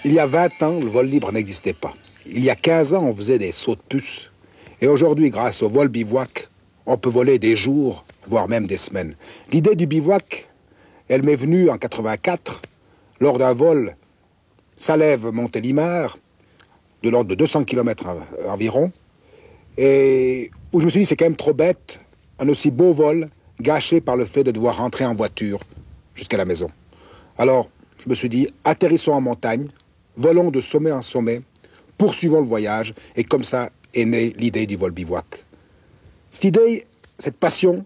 Il y a 20 ans, le vol libre n'existait pas. Il y a 15 ans, on faisait des sauts de puce. Et aujourd'hui, grâce au vol bivouac, on peut voler des jours, voire même des semaines. L'idée du bivouac, elle m'est venue en 84, lors d'un vol Salève-Montélimar, de l'ordre de 200 km environ, et où je me suis dit, c'est quand même trop bête, un aussi beau vol, gâché par le fait de devoir rentrer en voiture jusqu'à la maison. Alors, je me suis dit, atterrissons en montagne, volons de sommet en sommet, poursuivons le voyage, et comme ça est née l'idée du vol bivouac. Cette idée, cette passion,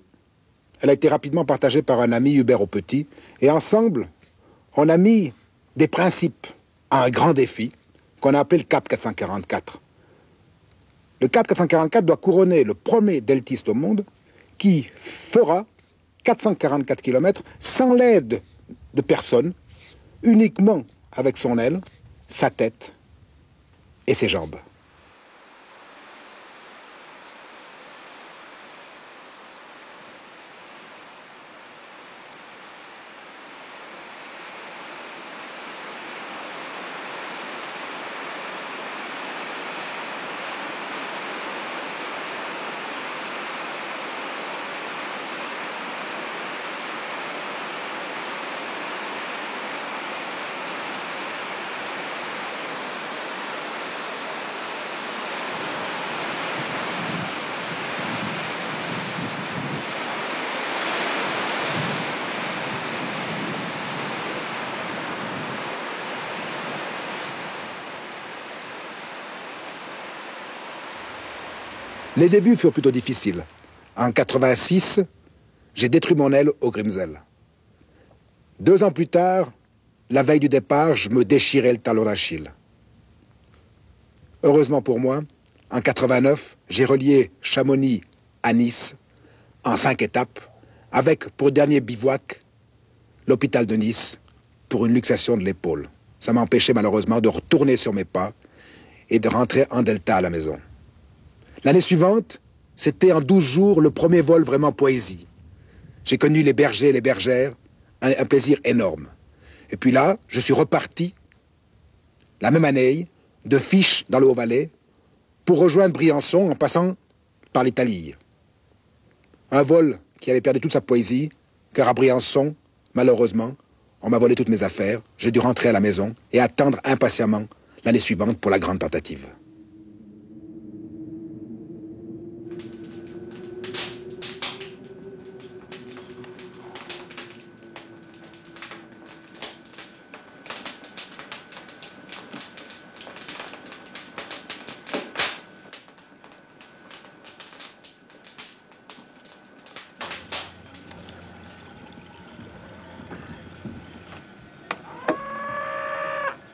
elle a été rapidement partagée par un ami, Hubert Aupetit, et ensemble, on a mis des principes à un grand défi qu'on a appelé le Cap 444. Le Cap 444 doit couronner le premier deltiste au monde qui fera 444 km sans l'aide de personne, uniquement avec son aile, sa tête et ses jambes. Les débuts furent plutôt difficiles. En 86, j'ai détruit mon aile au Grimsel. 2 ans plus tard, la veille du départ, je me déchirais le talon d'Achille. Heureusement pour moi, en 89, j'ai relié Chamonix à Nice en 5 étapes, avec pour dernier bivouac l'hôpital de Nice pour une luxation de l'épaule. Ça m'a empêché malheureusement de retourner sur mes pas et de rentrer en delta à la maison. L'année suivante, c'était en 12 jours le premier vol vraiment poésie. J'ai connu les bergers et les bergères, un plaisir énorme. Et puis là, je suis reparti, la même année, de Fiche dans le Haut-Valais, pour rejoindre Briançon en passant par l'Italie. Un vol qui avait perdu toute sa poésie, car à Briançon, malheureusement, on m'a volé toutes mes affaires, j'ai dû rentrer à la maison et attendre impatiemment l'année suivante pour la grande tentative.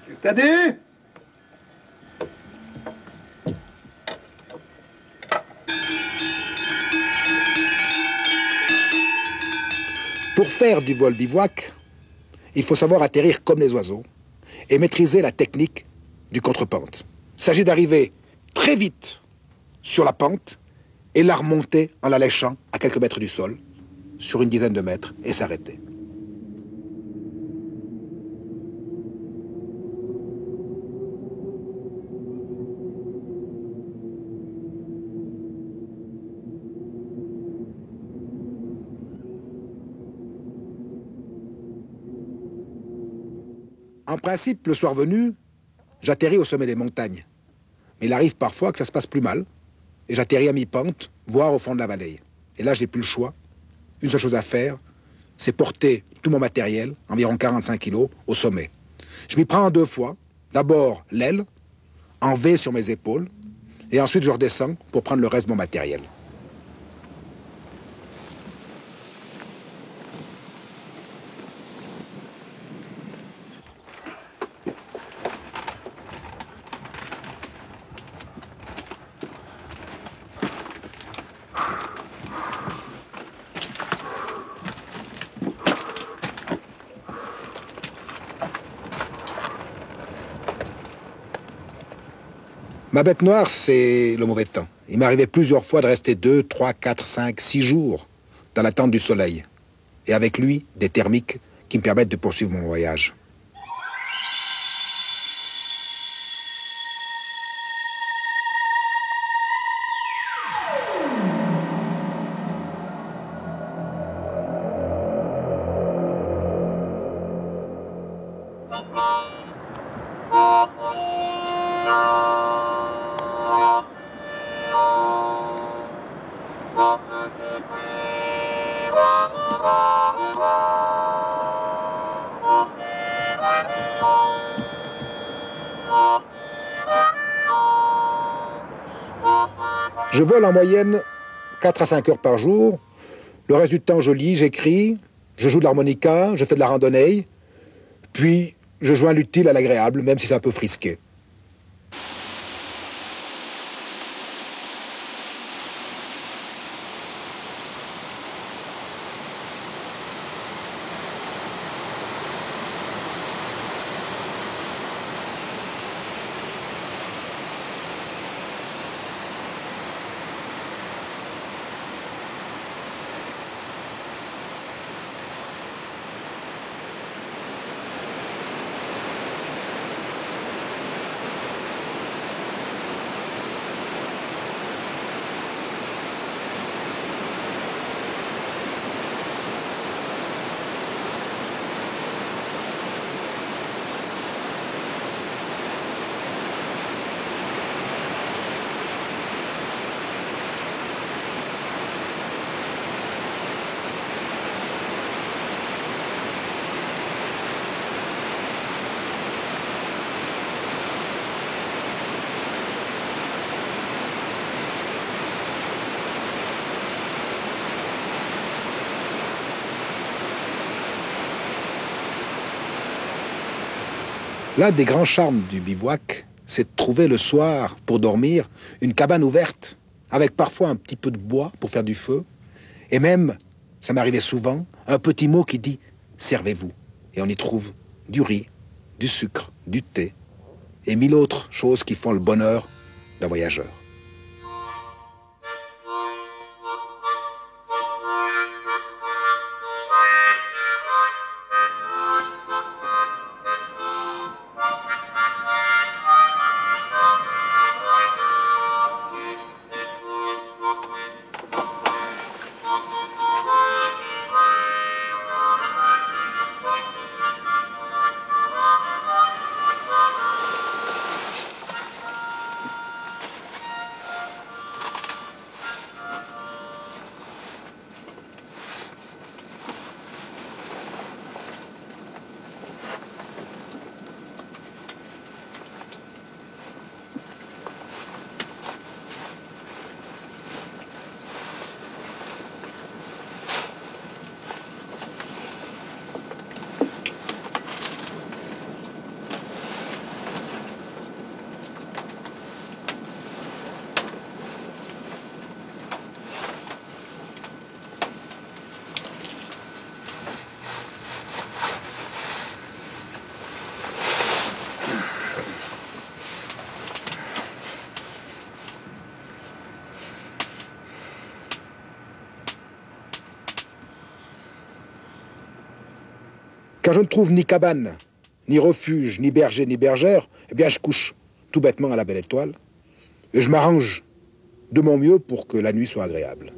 Qu'est-ce que t'as dit ? Pour faire du vol bivouac, il faut savoir atterrir comme les oiseaux et maîtriser la technique du contrepente. Il s'agit d'arriver très vite sur la pente et la remonter en la léchant à quelques mètres du sol, sur une dizaine de mètres, et s'arrêter. En principe, le soir venu, j'atterris au sommet des montagnes. Mais il arrive parfois que ça se passe plus mal, et j'atterris à mi-pente, voire au fond de la vallée. Et là, j'ai plus le choix. Une seule chose à faire, c'est porter tout mon matériel, environ 45 kilos, au sommet. Je m'y prends en 2 fois. D'abord l'aile, en V sur mes épaules, et ensuite je redescends pour prendre le reste de mon matériel. Ma bête noire, c'est le mauvais temps. Il m'est arrivé plusieurs fois de rester 2, 3, 4, 5, 6 jours dans l'attente du soleil. Et avec lui, des thermiques qui me permettent de poursuivre mon voyage. Je vole en moyenne 4 à 5 heures par jour. Le reste du temps, je lis, j'écris, je joue de l'harmonica, je fais de la randonnée. Puis, je joins l'utile à l'agréable, même si c'est un peu frisqué. L'un des grands charmes du bivouac, c'est de trouver le soir, pour dormir, une cabane ouverte, avec parfois un petit peu de bois pour faire du feu, et même, ça m'arrivait souvent, un petit mot qui dit « servez-vous ». Et on y trouve du riz, du sucre, du thé, et mille autres choses qui font le bonheur d'un voyageur. Quand je ne trouve ni cabane, ni refuge, ni berger, ni bergère, eh bien je couche tout bêtement à la belle étoile et je m'arrange de mon mieux pour que la nuit soit agréable.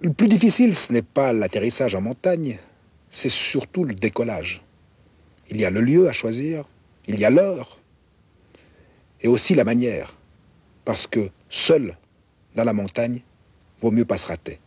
Le plus difficile, ce n'est pas l'atterrissage en montagne, c'est surtout le décollage. Il y a le lieu à choisir, il y a l'heure, et aussi la manière, parce que seul, dans la montagne, vaut mieux pas se rater.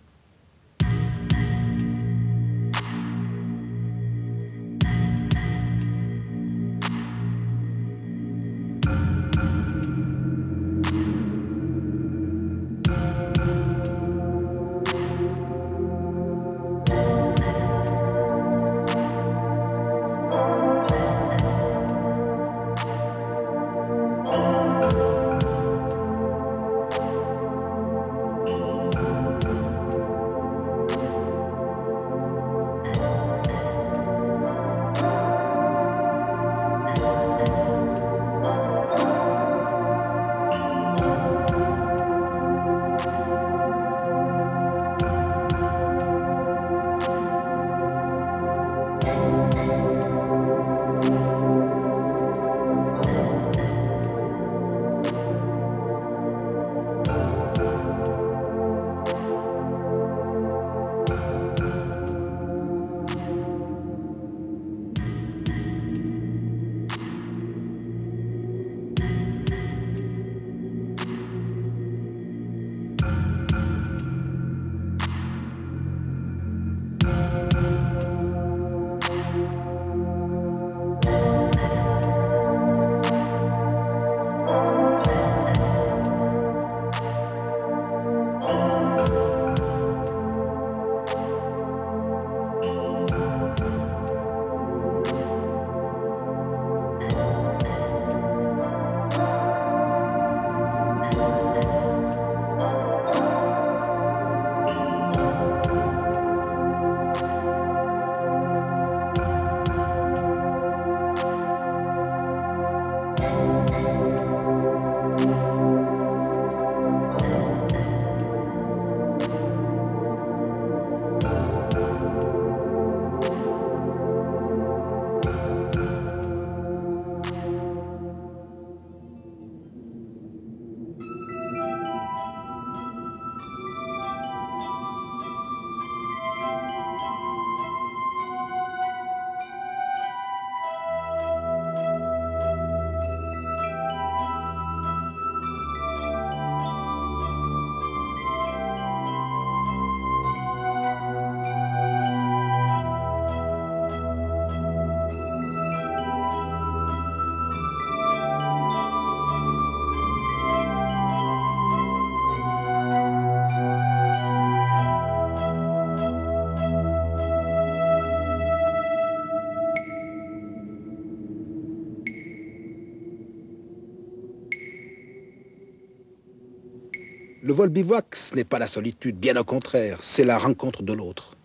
Le vol bivouac, ce n'est pas la solitude, bien au contraire, c'est la rencontre de l'autre.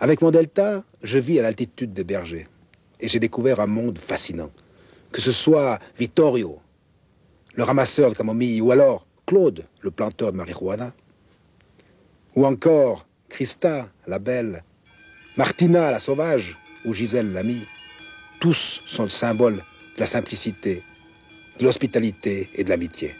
Avec mon delta, je vis à l'altitude des bergers et j'ai découvert un monde fascinant. Que ce soit Vittorio, le ramasseur de camomille, ou alors Claude, le planteur de marijuana, ou encore Christa, la belle, Martina, la sauvage, ou Gisèle, l'amie, tous sont le symbole de la simplicité, de l'hospitalité et de l'amitié.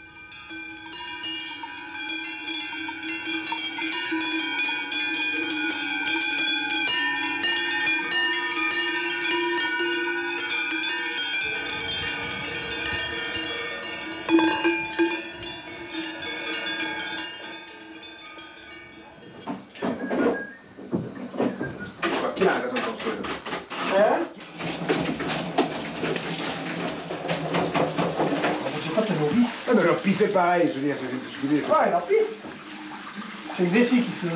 C'est pareil, je veux dire. Ouais, la piste. C'est une vessie qui se...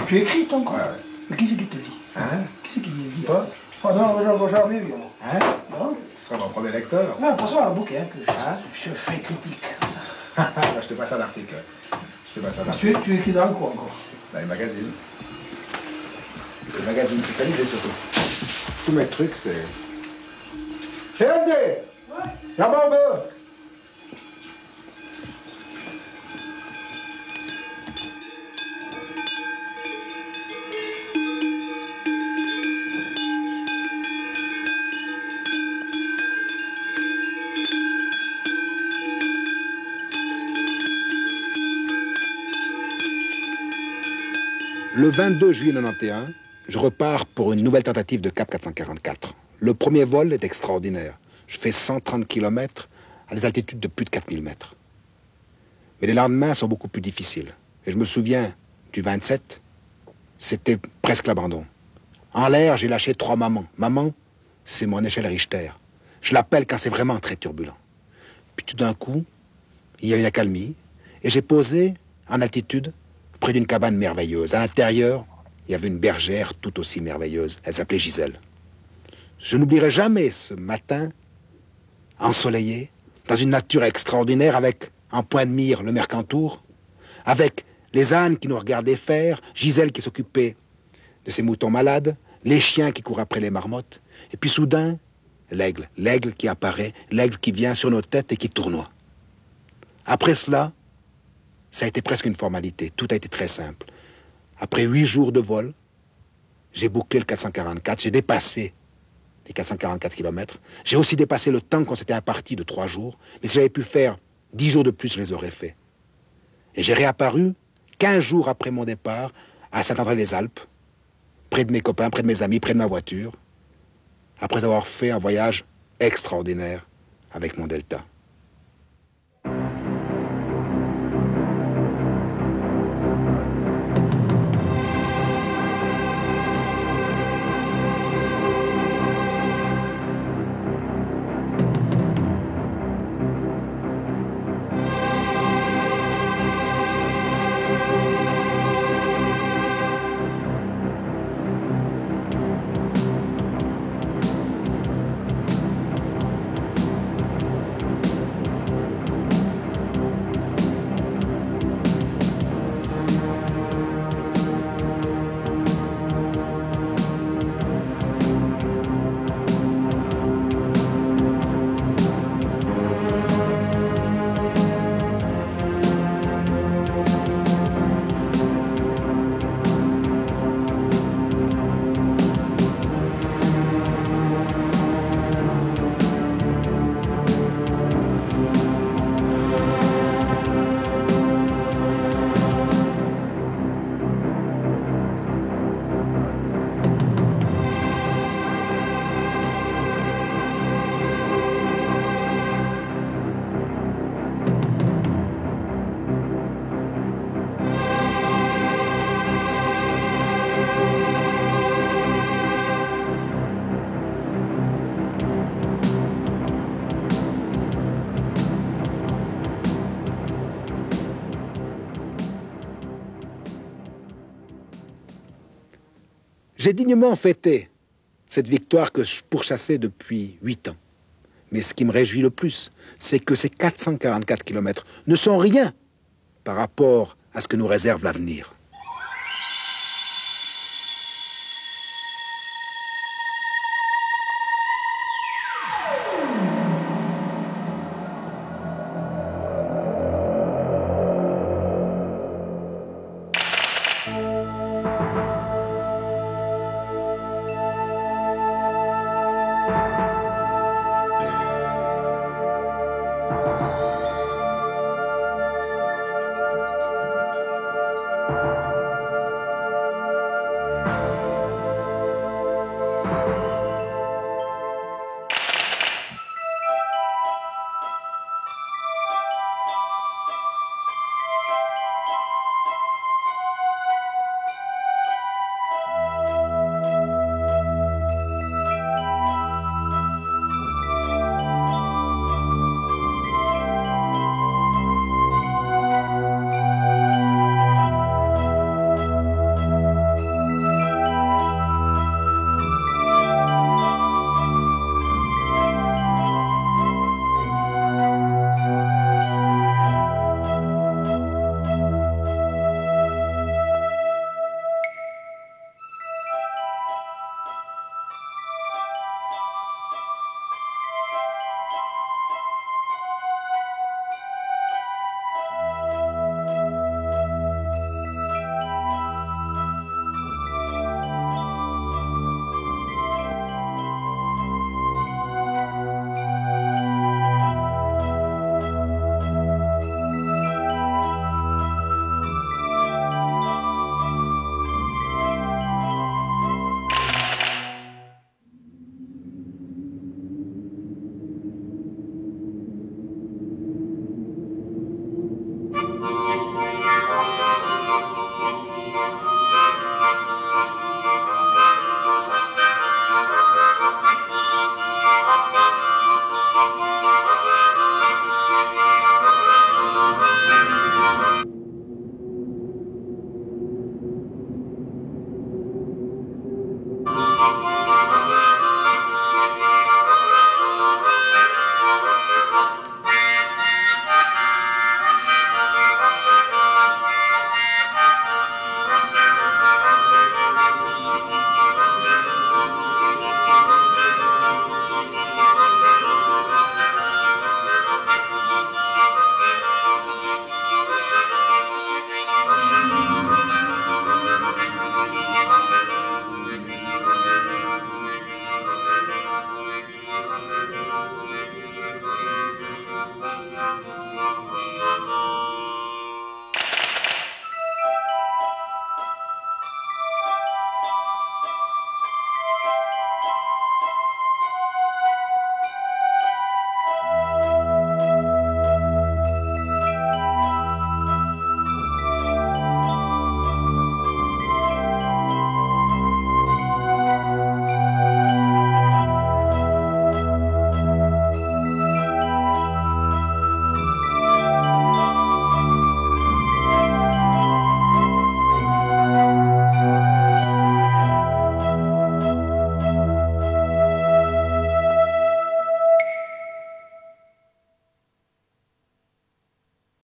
Tu écris, toi, quoi. Ouais. Mais qui c'est qui te dit? Hein? Qui c'est qui dit? Toi? Oh non, jamais vu, moi. Hein? Non? Ce sera mon premier lecteur. Non, pour ça, un bouquin que je fais critique. Je te passe un article. Tu écris dans quoi, encore? Dans les magazines. Les magazines spécialisés, surtout. Tous mes trucs, c'est... Regardez! Ouais. La barbe! Le 22 juillet 91, je repars pour une nouvelle tentative de Cap 444. Le premier vol est extraordinaire. Je fais 130 km à des altitudes de plus de 4000 mètres. Mais les lendemains sont beaucoup plus difficiles. Et je me souviens du 27, c'était presque l'abandon. En l'air, j'ai lâché 3 mamans. Maman, c'est mon échelle Richter. Je l'appelle quand c'est vraiment très turbulent. Puis tout d'un coup, il y a une accalmie et j'ai posé en altitude près d'une cabane merveilleuse. À l'intérieur, il y avait une bergère tout aussi merveilleuse. Elle s'appelait Gisèle. Je n'oublierai jamais ce matin ensoleillé, dans une nature extraordinaire, avec en point de mire le Mercantour, avec les ânes qui nous regardaient faire, Gisèle qui s'occupait de ses moutons malades, les chiens qui courent après les marmottes, et puis soudain, l'aigle qui apparaît, l'aigle qui vient sur nos têtes et qui tournoie. Après cela, ça a été presque une formalité, tout a été très simple. Après 8 jours de vol, j'ai bouclé le 444, j'ai dépassé les 444 km. J'ai aussi dépassé le temps qu'on s'était imparti de 3 jours, mais si j'avais pu faire 10 jours de plus, je les aurais faits. Et j'ai réapparu 15 jours après mon départ à Saint-André-les-Alpes, près de mes copains, près de mes amis, près de ma voiture, après avoir fait un voyage extraordinaire avec mon Delta. J'ai dignement fêté cette victoire que je pourchassais depuis 8 ans. Mais ce qui me réjouit le plus, c'est que ces 444 km ne sont rien par rapport à ce que nous réserve l'avenir. Thank you.